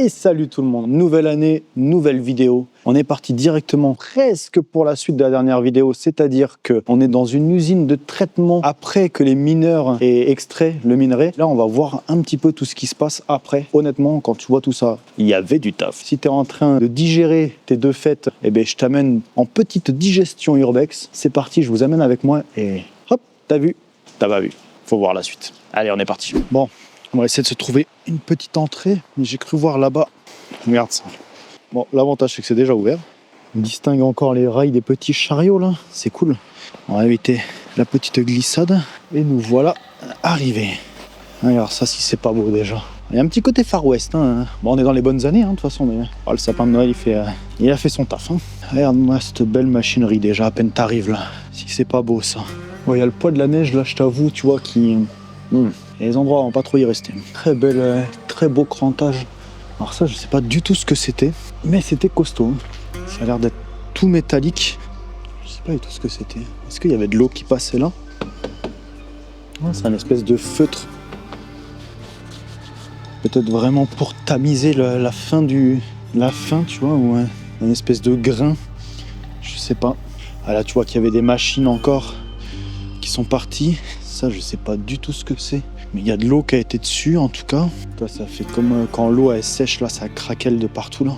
Et salut tout le monde, nouvelle année, nouvelle vidéo. On est parti directement presque pour la suite de la dernière vidéo, c'est-à-dire qu'on est dans une usine de traitement après que les mineurs aient extrait le minerai. Là, on va voir un petit peu tout ce qui se passe après. Honnêtement, quand tu vois tout ça, il y avait du taf. Si tu es en train de digérer tes deux fêtes, eh ben, je t'amène en petite digestion urbex. C'est parti, je vous amène avec moi et hop, t'as vu, t'as pas vu. Faut voir la suite. Allez, on est parti. Bon. On va essayer de se trouver une petite entrée. J'ai cru voir là-bas. Regarde ça. Bon, l'avantage, c'est que c'est déjà ouvert. On distingue encore les rails des petits chariots, là. C'est cool. On va éviter la petite glissade. Et nous voilà arrivés. Regarde ça, si c'est pas beau déjà. Il y a un petit côté Far West. Hein. Bon, on est dans les bonnes années, hein, de toute façon. Mais... Oh, le sapin de Noël, il a fait son taf. Hein. Regarde-moi cette belle machinerie déjà. À peine t'arrives là. Si c'est pas beau, ça. Bon, il y a le poids de la neige, là, je t'avoue, tu vois, qui... Et les endroits, on va pas trop y rester. Très belle, très beau crantage. Alors ça, je sais pas du tout ce que c'était, mais c'était costaud. Ça a l'air d'être tout métallique. Je sais pas du tout ce que c'était. Est-ce qu'il y avait de l'eau qui passait là? C'est un espèce de feutre. Peut-être vraiment pour tamiser la fin, tu vois, ou un espèce de grain. Je sais pas. Ah là, tu vois qu'il y avait des machines encore qui sont parties. Ça, je sais pas du tout ce que c'est. Mais il y a de l'eau qui a été dessus, en tout cas. Ça fait comme quand l'eau est sèche, là, ça craquelle de partout, là.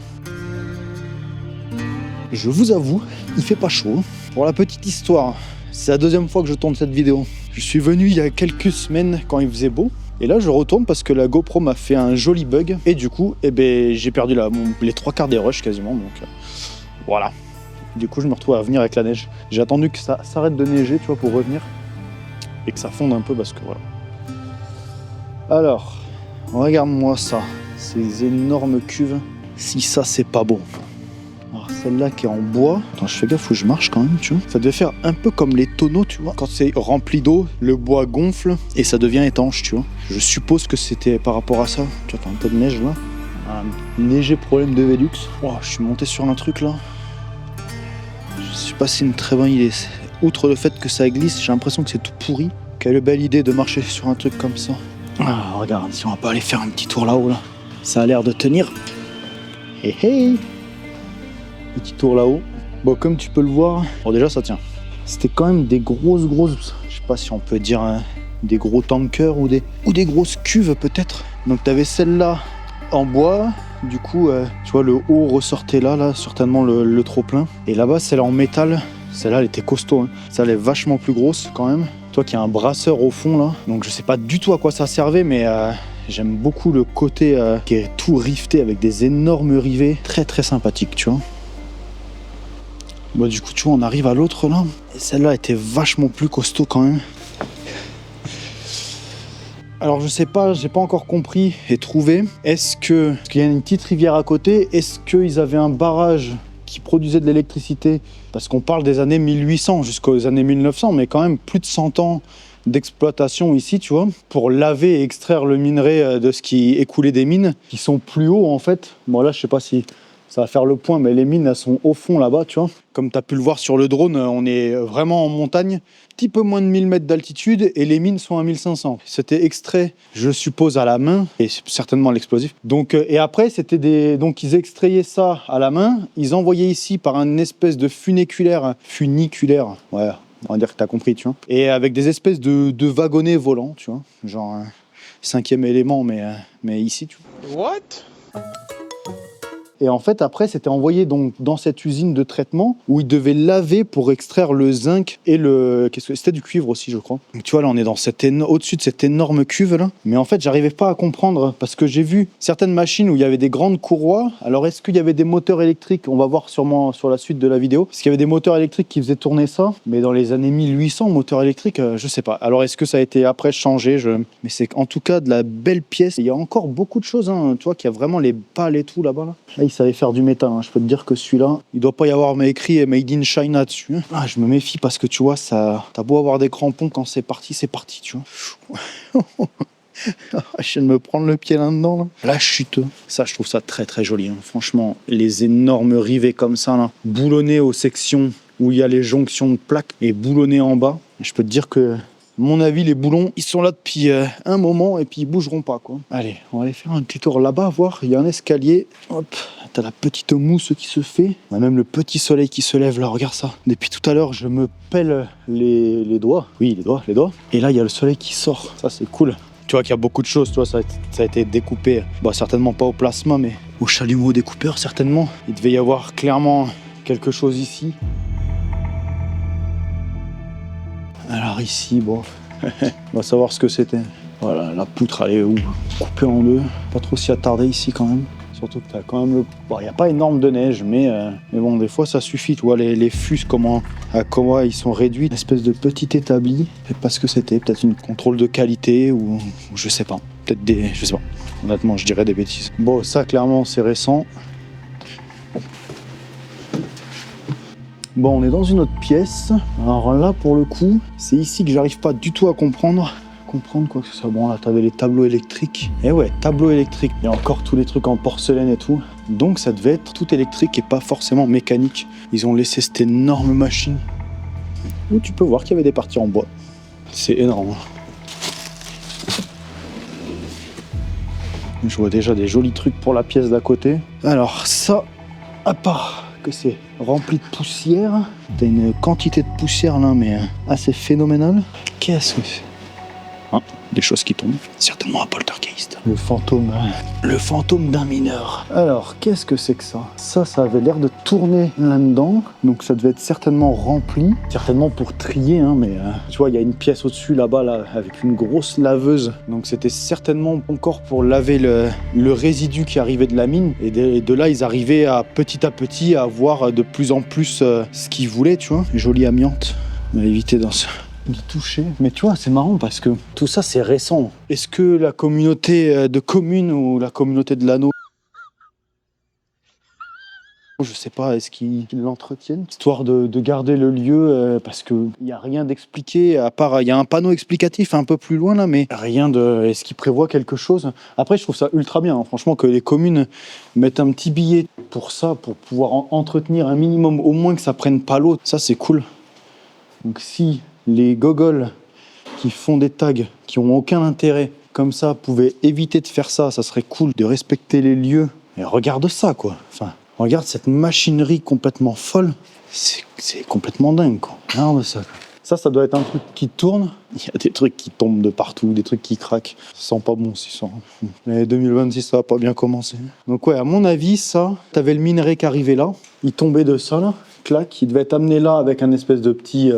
Je vous avoue, il fait pas chaud. Pour la petite histoire, c'est la deuxième fois que je tourne cette vidéo. Je suis venu il y a quelques semaines quand il faisait beau. Et là, je retourne parce que la GoPro m'a fait un joli bug. Et du coup, eh ben, j'ai perdu les trois quarts des rushs quasiment. Donc voilà. Du coup, je me retrouve à venir avec la neige. J'ai attendu que ça s'arrête de neiger, tu vois, pour revenir. Et que ça fonde un peu parce que voilà. Alors, regarde-moi ça, ces énormes cuves. Si ça, c'est pas beau. Alors, celle-là qui est en bois. Attends, je fais gaffe où je marche quand même, tu vois. Ça devait faire un peu comme les tonneaux, tu vois. Quand c'est rempli d'eau, le bois gonfle et ça devient étanche, tu vois. Je suppose que c'était par rapport à ça. Tu vois, t'as un peu de neige là. Un léger problème de Velux. Oh, je suis monté sur un truc là. Je sais pas si c'est une très bonne idée. Outre le fait que ça glisse, j'ai l'impression que c'est tout pourri. Quelle belle idée de marcher sur un truc comme ça. Ah, regarde, si on va pas aller faire un petit tour là-haut, là. Ça a l'air de tenir. Hey, hey. Petit tour là-haut. Bon, comme tu peux le voir, bon déjà ça tient. C'était quand même des grosses, je sais pas si on peut dire des gros tankers ou des grosses cuves peut-être. Donc t'avais celle-là en bois. Du coup, tu vois, le haut ressortait là, certainement le trop-plein. Et là-bas, celle en métal. Celle-là, elle était costaud. Hein. Ça, elle est vachement plus grosse quand même. Toi qui as un brasseur au fond là. Donc je sais pas du tout à quoi ça servait, mais j'aime beaucoup le côté qui est tout rifté avec des énormes rivets. Très très sympathique, tu vois. Bon, du coup, tu vois, on arrive à l'autre là. Et celle-là était vachement plus costaud quand même. Alors je sais pas, j'ai pas encore compris et trouvé. Est-ce qu'il y a une petite rivière à côté? Est-ce qu'ils avaient un barrage qui produisait de l'électricité? Parce qu'on parle des années 1800 jusqu'aux années 1900, mais quand même plus de 100 ans d'exploitation ici, tu vois, pour laver et extraire le minerai de ce qui écoulait des mines, qui sont plus hauts en fait. Bon là, je sais pas si ça va faire le point, mais les mines, elles sont au fond là-bas, tu vois. Comme tu as pu le voir sur le drone, on est vraiment en montagne, petit peu moins de 1000 mètres d'altitude, et les mines sont à 1500. C'était extrait, je suppose, à la main, et certainement l'explosif. Donc, et après, donc ils extrayaient ça à la main, ils envoyaient ici par une espèce de funiculaire, ouais, on va dire que tu as compris, tu vois. Et avec des espèces de wagonnets volants, tu vois, genre cinquième élément, mais ici, tu vois. What? Et en fait, après, c'était envoyé donc dans cette usine de traitement où ils devaient laver pour extraire le zinc et c'était du cuivre aussi, je crois. Donc, tu vois, là, on est dans au-dessus de cette énorme cuve là. Mais en fait, j'arrivais pas à comprendre parce que j'ai vu certaines machines où il y avait des grandes courroies. Alors, est-ce qu'il y avait des moteurs électriques? On va voir sûrement sur la suite de la vidéo. Est-ce qu'il y avait des moteurs électriques qui faisaient tourner ça? Mais dans les années 1800, moteurs électriques, je sais pas. Alors, est-ce que ça a été après changé? Mais c'est en tout cas de la belle pièce. Il y a encore beaucoup de choses, hein. Tu vois qu'il y a vraiment les pales et tout là-bas. Là, il savait faire du métal, hein. Je peux te dire que celui-là, il doit pas y avoir écrit Made in China dessus. Ah, je me méfie parce que tu vois, t'as beau avoir des crampons, quand c'est parti, tu vois. Je viens de me prendre le pied là-dedans. Là. La chute. Ça, je trouve ça très très joli. Hein. Franchement, les énormes rivets comme ça, là, boulonnés aux sections où il y a les jonctions de plaques et boulonnés en bas. Je peux te dire que mon avis, les boulons, ils sont là depuis un moment et puis ils bougeront pas, quoi. Allez, on va aller faire un petit tour là-bas, voir. Il y a un escalier. Hop, t'as la petite mousse qui se fait. On a même le petit soleil qui se lève là, regarde ça. Depuis tout à l'heure, je me pèle les doigts. Oui, les doigts. Et là, il y a le soleil qui sort. Ça, c'est cool. Tu vois qu'il y a beaucoup de choses, tu vois, ça a été découpé. Bah, certainement pas au plasma, mais au chalumeau découpeur, certainement. Il devait y avoir clairement quelque chose ici. Alors ici, bon, on va savoir ce que c'était. Voilà, la poutre, elle est coupée en deux. Pas trop s'y attarder ici quand même. Surtout que t'as quand même le... Bon, il n'y a pas énorme de neige, mais bon, des fois ça suffit. Tu vois, les fûts, comment ils sont réduits. Une espèce de petit établi. Je sais pas ce que c'était. Peut-être une contrôle de qualité ou je sais pas. Peut-être des... Je sais pas. Honnêtement, je dirais des bêtises. Bon, ça, clairement, c'est récent. Bon, on est dans une autre pièce. Alors là, pour le coup, c'est ici que j'arrive pas du tout à comprendre quoi que ce soit. Bon, là, t'avais les tableaux électriques. Et ouais, tableaux électriques. Il y a encore tous les trucs en porcelaine et tout. Donc, ça devait être tout électrique et pas forcément mécanique. Ils ont laissé cette énorme machine où tu peux voir qu'il y avait des parties en bois. C'est énorme. Je vois déjà des jolis trucs pour la pièce d'à côté. Alors, ça, à part que c'est rempli de poussière. T'as une quantité de poussière là, mais assez phénoménale. Qu'est-ce que c'est? Des choses qui tombent. Certainement un poltergeist. Le fantôme d'un mineur. Alors, qu'est-ce que c'est que ça? Ça avait l'air de tourner là-dedans. Donc ça devait être certainement rempli. Certainement pour trier, hein, mais tu vois, il y a une pièce au-dessus là-bas, là, avec une grosse laveuse. Donc c'était certainement encore pour laver le résidu qui arrivait de la mine. Et de là, ils arrivaient petit à voir de plus en plus ce qu'ils voulaient, tu vois. Jolie amiante. On va éviter de toucher. Mais tu vois, c'est marrant parce que tout ça, c'est récent. Est-ce que la communauté de communes ou la communauté de l'anneau, je sais pas, est-ce qu'ils l'entretiennent? Histoire de garder le lieu, parce qu'il n'y a rien d'expliqué, à part, il y a un panneau explicatif un peu plus loin là, mais rien de... Est-ce qu'ils prévoient quelque chose? Après, je trouve ça ultra bien, hein, franchement, que les communes mettent un petit billet pour ça, pour pouvoir entretenir un minimum, au moins que ça prenne pas l'eau. Ça, c'est cool. Donc si les gogoles qui font des tags qui ont aucun intérêt comme ça pouvaient éviter de faire ça, ça serait cool de respecter les lieux. Et regarde ça, quoi. Enfin, regarde cette machinerie complètement folle. C'est complètement dingue, quoi. Regarde ça. Ça doit être un truc qui tourne. Il y a des trucs qui tombent de partout, des trucs qui craquent. Ça sent pas bon, si ça. Mais 2026, ça va pas bien commencer. Donc ouais, à mon avis, ça, t'avais le minerai qui arrivait là. Il tombait de ça, là. Clac, il devait être amené là avec un espèce de petit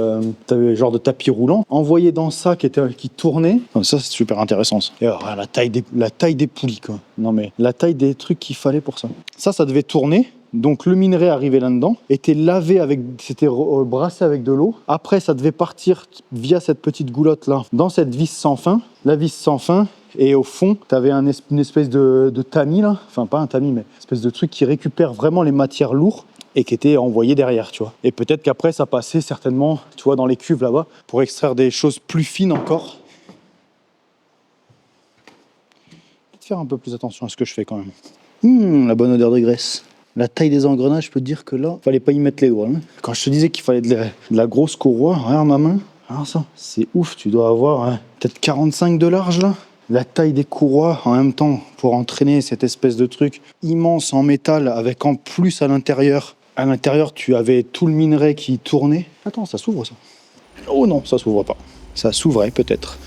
genre de tapis roulant, envoyé dans ça qui tournait. Donc ça, c'est super intéressant, ça. Et alors, la taille des poulies, quoi. Non mais la taille des trucs qu'il fallait pour ça. Ça devait tourner. Donc le minerai arrivait là-dedans, était lavé c'était brassé avec de l'eau. Après, ça devait partir via cette petite goulotte là, dans cette vis sans fin. La vis sans fin. Et au fond, tu avais une espèce de tamis là, enfin pas un tamis, mais une espèce de truc qui récupère vraiment les matières lourdes et qui était envoyé derrière, tu vois. Et peut-être qu'après, ça passait certainement, tu vois, dans les cuves là-bas, pour extraire des choses plus fines encore. Peut-être faire un peu plus attention à ce que je fais quand même. La bonne odeur de graisse. La taille des engrenages, je peux te dire que là, fallait pas y mettre les doigts. Hein. Quand je te disais qu'il fallait de la grosse courroie, regarde ma main. Alors ça, c'est ouf, tu dois avoir peut-être 45 de large là. La taille des courroies en même temps pour entraîner cette espèce de truc immense en métal avec en plus à l'intérieur, tu avais tout le minerai qui tournait. Attends, ça s'ouvre ça? Oh non, ça s'ouvre pas. Ça s'ouvrait peut-être.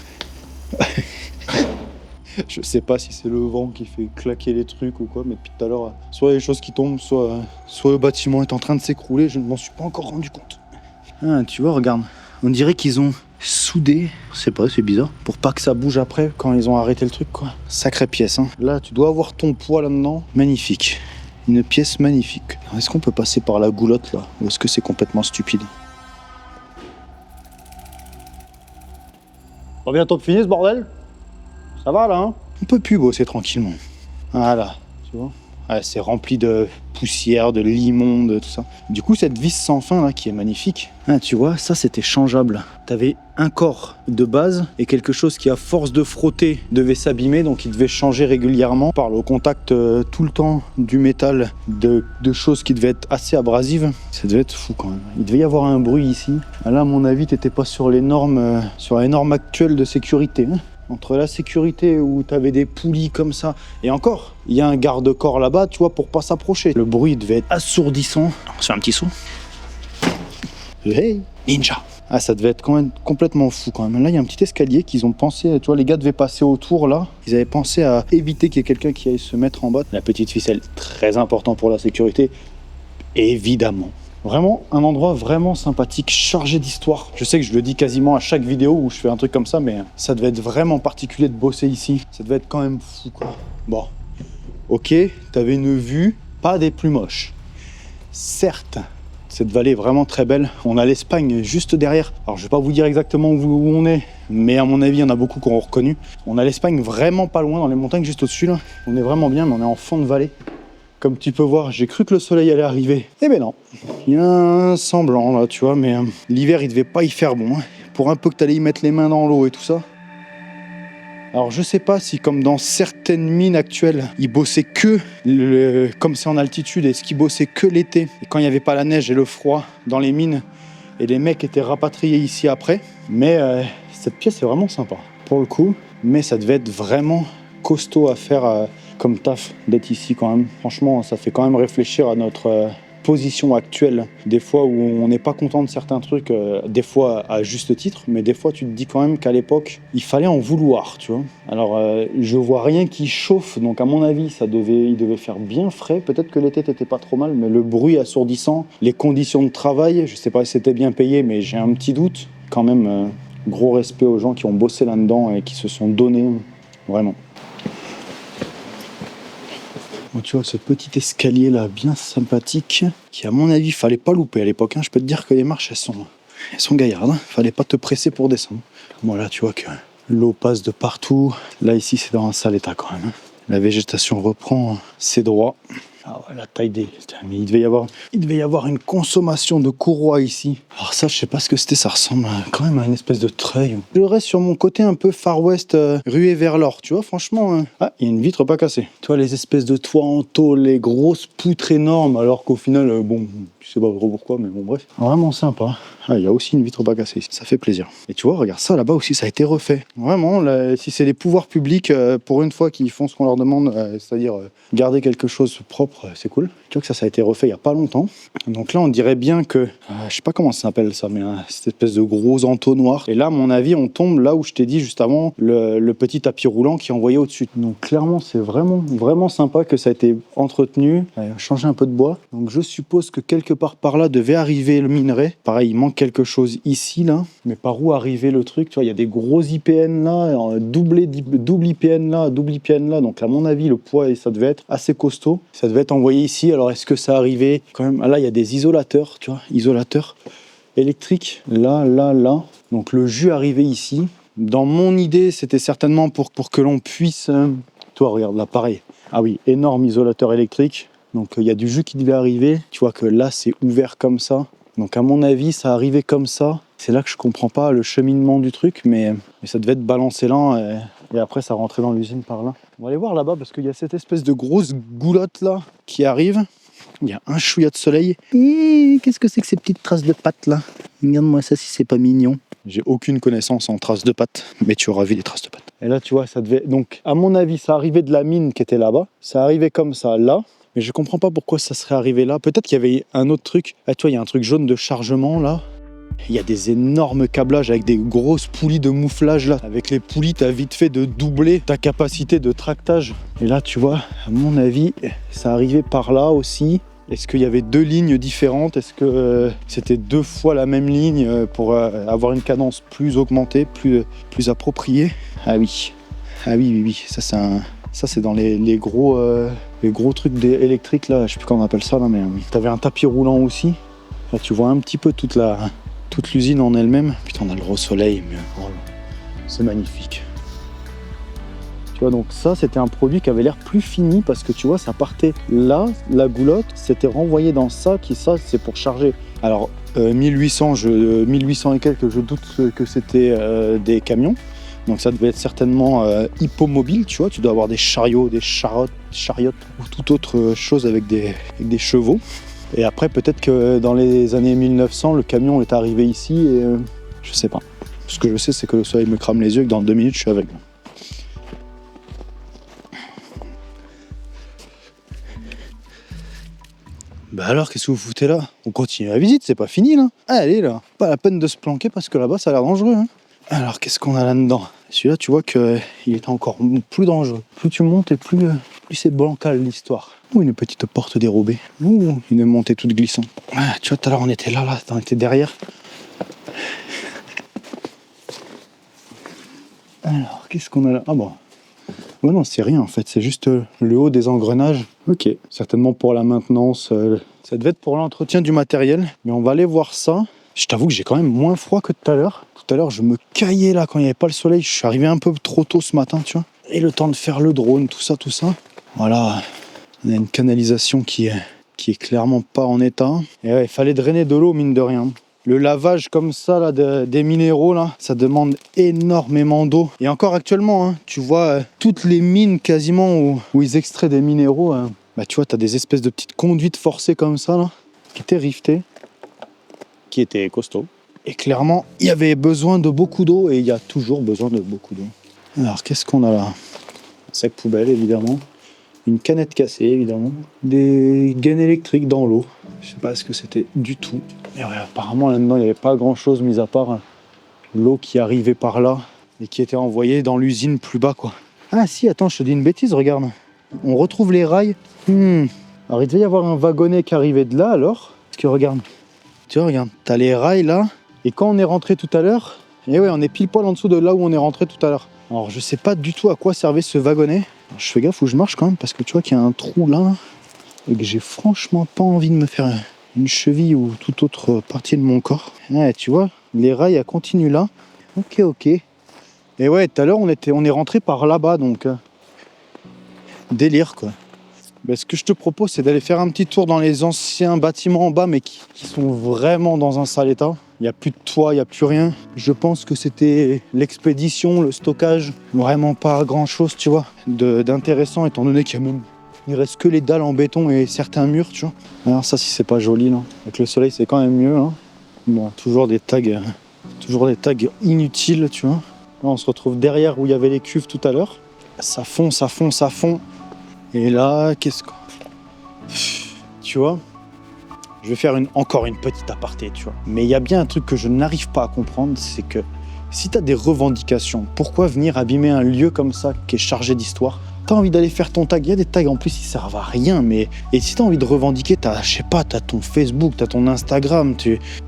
Je sais pas si c'est le vent qui fait claquer les trucs ou quoi, mais depuis tout à l'heure, soit il y a des choses qui tombent, soit le bâtiment est en train de s'écrouler, je ne m'en suis pas encore rendu compte. Ah, tu vois, regarde, on dirait qu'ils ont soudé, je sais pas, c'est bizarre, pour pas que ça bouge après quand ils ont arrêté le truc, quoi. Sacrée pièce, hein. Là, tu dois avoir ton poids là-dedans, magnifique. Une pièce magnifique. Est-ce qu'on peut passer par la goulotte, là, ou est-ce que c'est complètement stupide? On va bientôt finir ce bordel? Ça va là, hein? On peut plus bosser tranquillement. Voilà, tu vois. c'est rempli de poussière, de limon, de tout ça. Du coup, cette vis sans fin là, qui est magnifique, tu vois, ça c'était changeable. T'avais un corps de base et quelque chose qui, à force de frotter, devait s'abîmer, donc il devait changer régulièrement. On parle au contact tout le temps du métal, de choses qui devaient être assez abrasives. Ça devait être fou quand même. Il devait y avoir un bruit ici. Là, à mon avis, t'étais pas sur les normes, sur les normes actuelles de sécurité. Entre la sécurité où tu avais des poulies comme ça, et encore, il y a un garde-corps là-bas, tu vois, pour pas s'approcher. Le bruit devait être assourdissant. On se fait un petit saut. Hey, ninja. Ça devait être quand même complètement fou quand même. Là, il y a un petit escalier qu'ils ont pensé, tu vois, les gars devaient passer autour là. Ils avaient pensé à éviter qu'il y ait quelqu'un qui aille se mettre en bas. La petite ficelle, très important pour la sécurité, évidemment. Vraiment un endroit vraiment sympathique, chargé d'histoire. Je sais que je le dis quasiment à chaque vidéo où je fais un truc comme ça, mais ça devait être vraiment particulier de bosser ici. Ça devait être quand même fou, quoi. Bon, ok, t'avais une vue, pas des plus moches. Certes, cette vallée est vraiment très belle. On a l'Espagne juste derrière. Alors je vais pas vous dire exactement où on est, mais à mon avis, il y en a beaucoup qui ont reconnu. On a l'Espagne vraiment pas loin, dans les montagnes juste au-dessus, là. On est vraiment bien, mais on est en fond de vallée. Comme tu peux voir, j'ai cru que le soleil allait arriver. Eh ben non, il y a un semblant là, tu vois, mais l'hiver il devait pas y faire bon. Pour un peu que tu allais y mettre les mains dans l'eau et tout ça. Alors je sais pas si comme dans certaines mines actuelles, ils bossaient que, comme c'est en altitude, est-ce qu'ils bossaient que l'été, et quand il n'y avait pas la neige et le froid dans les mines, et les mecs étaient rapatriés ici après. Mais cette pièce est vraiment sympa, pour le coup, mais ça devait être vraiment costaud à faire comme taf d'être ici quand même. Franchement, ça fait quand même réfléchir à notre position actuelle. Des fois où on n'est pas content de certains trucs, des fois à juste titre, mais des fois tu te dis quand même qu'à l'époque, il fallait en vouloir, tu vois. Alors, je vois rien qui chauffe, donc à mon avis, il devait faire bien frais. Peut-être que l'été t'étais pas trop mal, mais le bruit assourdissant, les conditions de travail, je sais pas si c'était bien payé, mais j'ai un petit doute. Quand même, gros respect aux gens qui ont bossé là-dedans et qui se sont donnés, vraiment. Tu vois ce petit escalier là bien sympathique qui à mon avis fallait pas louper à l'époque. Je peux te dire que les marches elles sont gaillardes. Fallait pas te presser pour descendre. Voilà, tu vois que l'eau passe de partout. Là ici c'est dans un sale état quand même. La végétation reprend ses droits. Ah ouais, la taille des... Putain, mais il devait y avoir une consommation de courroies ici. Alors ça, je sais pas ce que c'était, ça ressemble quand même à une espèce de treuil. Je reste sur mon côté un peu Far West, rué vers l'or, tu vois, franchement. Ah, il y a une vitre pas cassée. Tu vois, les espèces de toits en tôle, les grosses poutres énormes, alors qu'au final, bon, je sais pas trop pourquoi, mais bon, bref. Vraiment sympa. Ah, il y a aussi une vitre pas cassée, ça fait plaisir. Et tu vois, regarde ça, là-bas aussi, ça a été refait. Vraiment, là, si c'est les pouvoirs publics, pour une fois, qui font ce qu'on leur demande, c'est-à-dire garder quelque chose propre, c'est cool. Tu vois que ça a été refait il y a pas longtemps. Donc là, on dirait bien que, je sais pas comment ça s'appelle ça, mais cette espèce de gros entonnoir. Et là, à mon avis, on tombe là où je t'ai dit juste avant, le petit tapis roulant qui est envoyé au-dessus. Donc clairement, c'est vraiment, vraiment sympa que ça a été entretenu, changé un peu de bois. Donc je suppose que quelque part par là devait arriver le minerai. Pareil, il manque quelque chose ici, là. Mais par où arriver le truc? Tu vois, il y a des gros IPN là, double IPN là, double IPN là. Donc à mon avis, le poids, ça devait être assez costaud. Ça devait être envoyé ici. Alors est-ce que ça arrivait quand même? Là, il y a des isolateurs, tu vois, isolateurs électriques. Là. Donc le jus arrivait ici. Dans mon idée, c'était certainement pour que l'on puisse... Toi, regarde là, pareil. Ah oui, énorme isolateur électrique. Donc il y a du jus qui devait arriver. Tu vois que là, c'est ouvert comme ça. Donc à mon avis, ça arrivait comme ça. C'est là que je comprends pas le cheminement du truc, mais ça devait être balancé là. Et après, ça rentrait dans l'usine par là. On va aller voir là-bas parce qu'il y a cette espèce de grosse goulotte là qui arrive. Il y a un chouïa de soleil. Qu'est-ce que c'est que ces petites traces de pattes là? Regarde-moi ça si c'est pas mignon. J'ai aucune connaissance en traces de pattes, mais tu auras vu des traces de pattes. Et là, tu vois, ça devait... Donc, à mon avis, ça arrivait de la mine qui était là-bas. Ça arrivait comme ça, là. Mais je comprends pas pourquoi ça serait arrivé là. Peut-être qu'il y avait un autre truc. Ah, tu vois, il y a un truc jaune de chargement, là. Il y a des énormes câblages avec des grosses poulies de mouflage, là. Avec les poulies, t'as vite fait de doubler ta capacité de tractage. Et là, tu vois, à mon avis, ça arrivait par là aussi. Est-ce qu'il y avait deux lignes différentes? Est-ce que c'était deux fois la même ligne pour avoir une cadence plus augmentée, plus appropriée? Ah oui, oui. Ça, c'est dans les gros trucs électriques, là. Je sais plus comment on appelle ça, là, mais t'avais un tapis roulant aussi. Là, tu vois un petit peu toute l'usine en elle-même. Putain, on a le gros soleil, mais oh, c'est magnifique. Tu vois, donc ça, c'était un produit qui avait l'air plus fini parce que tu vois, ça partait là, la goulotte, c'était renvoyé dans ça, ça, c'est pour charger. Alors, 1800 et quelques, je doute que c'était des camions. Donc ça devait être certainement hippomobile, tu vois. Tu dois avoir des chariots, des chariotes ou toute autre chose avec des chevaux. Et après, peut-être que dans les années 1900, le camion est arrivé ici et je sais pas. Ce que je sais, c'est que le soleil me crame les yeux et que dans 2 minutes, je suis aveugle. Bah alors, qu'est-ce que vous foutez là? On continue la visite, c'est pas fini là. Allez là, pas la peine de se planquer parce que là-bas, ça a l'air dangereux. Hein. Alors, qu'est-ce qu'on a là-dedans? Celui-là, tu vois qu'il est encore plus dangereux. Plus tu montes et plus c'est bancal l'histoire. Ouh, une petite porte dérobée. Ouh, une montée toute glissante. Ah, tu vois, tout à l'heure, on était là, on était derrière. Alors, qu'est-ce qu'on a là? Ah bon. Ouais, non, c'est rien en fait, c'est juste le haut des engrenages. Ok, certainement pour la maintenance. Ça devait être pour l'entretien du matériel, mais on va aller voir ça. Je t'avoue que j'ai quand même moins froid que tout à l'heure. Tout à l'heure, je me caillais là quand il n'y avait pas le soleil. Je suis arrivé un peu trop tôt ce matin, tu vois. Et le temps de faire le drone, tout ça. Voilà, on a une canalisation qui est clairement pas en état. Et ouais, il fallait drainer de l'eau, mine de rien. Le lavage comme ça là, des minéraux, là, ça demande énormément d'eau. Et encore actuellement, hein, tu vois, toutes les mines quasiment où ils extraient des minéraux, bah, tu vois, tu as des espèces de petites conduites forcées comme ça, là, qui étaient rivetées, qui étaient costauds. Et clairement, il y avait besoin de beaucoup d'eau et il y a toujours besoin de beaucoup d'eau. Alors, qu'est-ce qu'on a là? Un sac poubelle, évidemment. Une canette cassée, évidemment. Des gaines électriques dans l'eau. Je sais pas ce que c'était du tout. Et ouais, apparemment, là-dedans, il n'y avait pas grand-chose, mis à part l'eau qui arrivait par là et qui était envoyée dans l'usine plus bas, quoi. Ah si, attends, je te dis une bêtise, regarde. On retrouve les rails. Alors, il devait y avoir un wagonnet qui arrivait de là, alors. Parce que, regarde. Tu vois, regarde, t'as les rails, là. Et quand on est rentré tout à l'heure, et ouais, on est pile poil en dessous de là où on est rentré tout à l'heure. Alors, je sais pas du tout à quoi servait ce wagonnet. Alors, je fais gaffe où je marche quand même, parce que tu vois qu'il y a un trou là, et que j'ai franchement pas envie de me faire une cheville ou toute autre partie de mon corps. Ouais, tu vois, les rails, elles continuent là. Ok. Et ouais, tout à l'heure, on est rentré par là-bas, donc délire, quoi. Ben, ce que je te propose, c'est d'aller faire un petit tour dans les anciens bâtiments en bas, mais qui sont vraiment dans un sale état. Il n'y a plus de toit, il n'y a plus rien. Je pense que c'était l'expédition, le stockage. Vraiment pas grand-chose, tu vois, d'intéressant, étant donné il reste que les dalles en béton et certains murs, tu vois. Alors ça, si c'est pas joli, là. Avec le soleil, c'est quand même mieux, hein. Bon, toujours des tags inutiles, tu vois. Là, on se retrouve derrière où il y avait les cuves tout à l'heure. Ça fond. Et là, qu'est-ce que... Tu vois, je vais faire encore une petite aparté, tu vois. Mais il y a bien un truc que je n'arrive pas à comprendre, c'est que si tu as des revendications, pourquoi venir abîmer un lieu comme ça qui est chargé d'histoire? T'as envie d'aller faire ton tag, il y a des tags en plus qui servent à rien, mais... Et si t'as envie de revendiquer, t'as ton Facebook, t'as ton Instagram,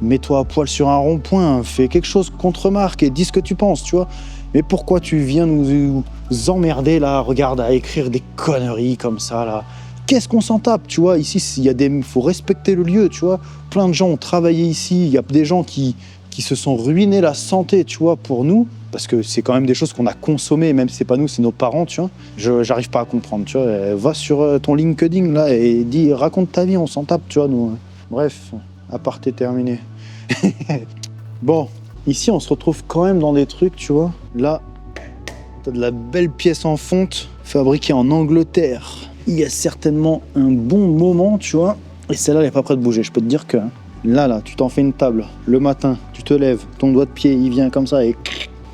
mets-toi à poil sur un rond-point, fais quelque chose contre Marc et dis ce que tu penses, tu vois. Mais pourquoi tu viens nous emmerder là, regarde, à écrire des conneries comme ça là? Qu'est-ce qu'on s'en tape, tu vois? Ici, il faut respecter le lieu, tu vois. Plein de gens ont travaillé ici, il y a des gens qui se sont ruinés la santé, tu vois, pour nous. Parce que c'est quand même des choses qu'on a consommées, même si c'est pas nous, c'est nos parents, tu vois. J'arrive pas à comprendre, tu vois. Va sur ton LinkedIn là et raconte ta vie, on s'en tape, tu vois, nous. Bref, aparté terminé. Bon, ici on se retrouve quand même dans des trucs, tu vois. Là, t'as de la belle pièce en fonte, fabriquée en Angleterre. Il y a certainement un bon moment, tu vois. Et celle-là, elle est pas prête de bouger. Je peux te dire que là, tu t'en fais une table. Le matin, tu te lèves, ton doigt de pied, il vient comme ça et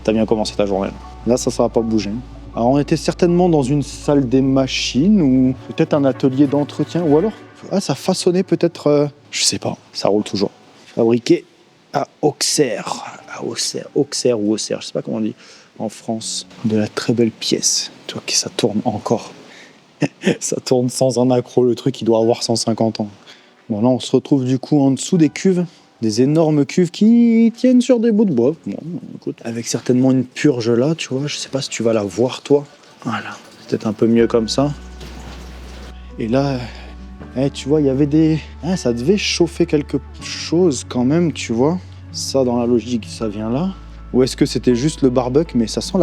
t'as bien commencé ta journée. Là, ça va pas bouger. Alors, on était certainement dans une salle des machines ou peut-être un atelier d'entretien. Ou alors, ça façonnait peut-être, je sais pas, ça roule toujours. Fabriqué à Auxerre. Auxerre ou Auxerre, je sais pas comment on dit. En France. De la très belle pièce. Tu vois que ça tourne encore. Ça tourne sans un accro, le truc, il doit avoir 150 ans. Bon, là, on se retrouve du coup en dessous des cuves. Des énormes cuves qui tiennent sur des bouts de bois. Bon, écoute, avec certainement une purge là, tu vois. Je sais pas si tu vas la voir, toi. Voilà, c'est peut-être un peu mieux comme ça. Et là, tu vois, il y avait des... ça devait chauffer quelque chose quand même, tu vois. Ça, dans la logique, ça vient là. Ou est-ce que c'était juste le barbecue? Mais ça sent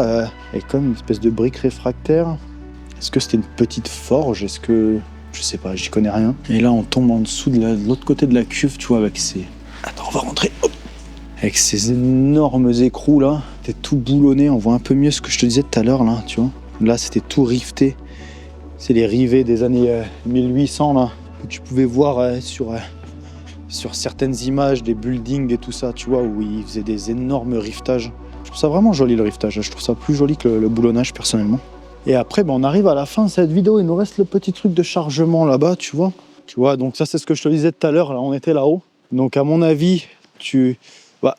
comme une espèce de brique réfractaire. Est-ce que c'était une petite forge? Est-ce que... Je sais pas, j'y connais rien. Et là, on tombe en dessous de l'autre côté de la cuve, tu vois, avec ces... Attends, on va rentrer. Hop, avec ces énormes écrous, là. C'était tout boulonné. On voit un peu mieux ce que je te disais tout à l'heure, là, tu vois. Là, c'était tout rifté. C'est les rivets des années 1800, là, que tu pouvais voir sur certaines images, des buildings et tout ça, tu vois, où ils faisaient des énormes riftages. Je trouve ça vraiment joli, le riftage. Je trouve ça plus joli que le boulonnage, personnellement. Et après, on arrive à la fin de cette vidéo. Il nous reste le petit truc de chargement là-bas, tu vois. Tu vois, donc ça, c'est ce que je te disais tout à l'heure. Là, on était là-haut. Donc, à mon avis,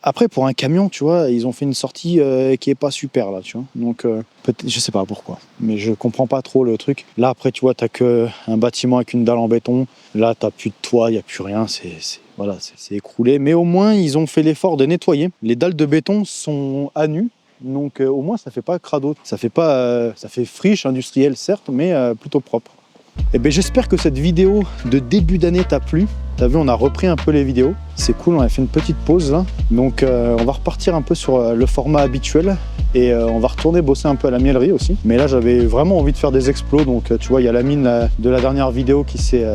après, pour un camion, tu vois, ils ont fait une sortie qui est pas super, là, tu vois. Donc, peut-être, je sais pas pourquoi. Mais je comprends pas trop le truc. Là, après, tu vois, t'as que un bâtiment avec une dalle en béton. Là, t'as plus de toit, il y a plus rien. C'est écroulé. Mais au moins, ils ont fait l'effort de nettoyer. Les dalles de béton sont à nu. Donc au moins ça fait pas crado, ça fait friche industrielle certes, mais plutôt propre. Et ben j'espère que cette vidéo de début d'année t'a plu. T'as vu, on a repris un peu les vidéos, c'est cool, on a fait une petite pause là. Donc on va repartir un peu sur le format habituel et on va retourner bosser un peu à la miellerie aussi. Mais là j'avais vraiment envie de faire des explos, donc tu vois il y a la mine de la dernière vidéo qui s'est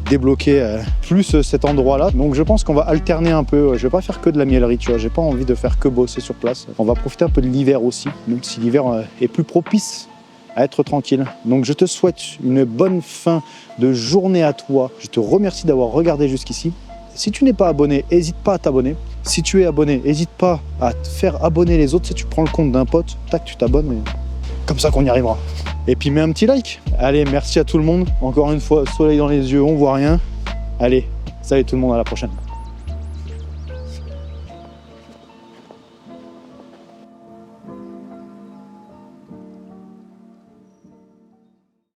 débloquée, plus cet endroit là. Donc je pense qu'on va alterner un peu, je vais pas faire que de la miellerie, tu vois, j'ai pas envie de faire que bosser sur place. On va profiter un peu de l'hiver aussi, même si l'hiver est plus propice à être tranquille. Donc je te souhaite une bonne fin de journée à toi. Je te remercie d'avoir regardé jusqu'ici. Si tu n'es pas abonné, n'hésite pas à t'abonner. Si tu es abonné, n'hésite pas à te faire abonner les autres. Si tu prends le compte d'un pote, tac, tu t'abonnes. Et comme ça qu'on y arrivera. Et puis mets un petit like. Allez, merci à tout le monde. Encore une fois, soleil dans les yeux, on voit rien. Allez, salut tout le monde, à la prochaine.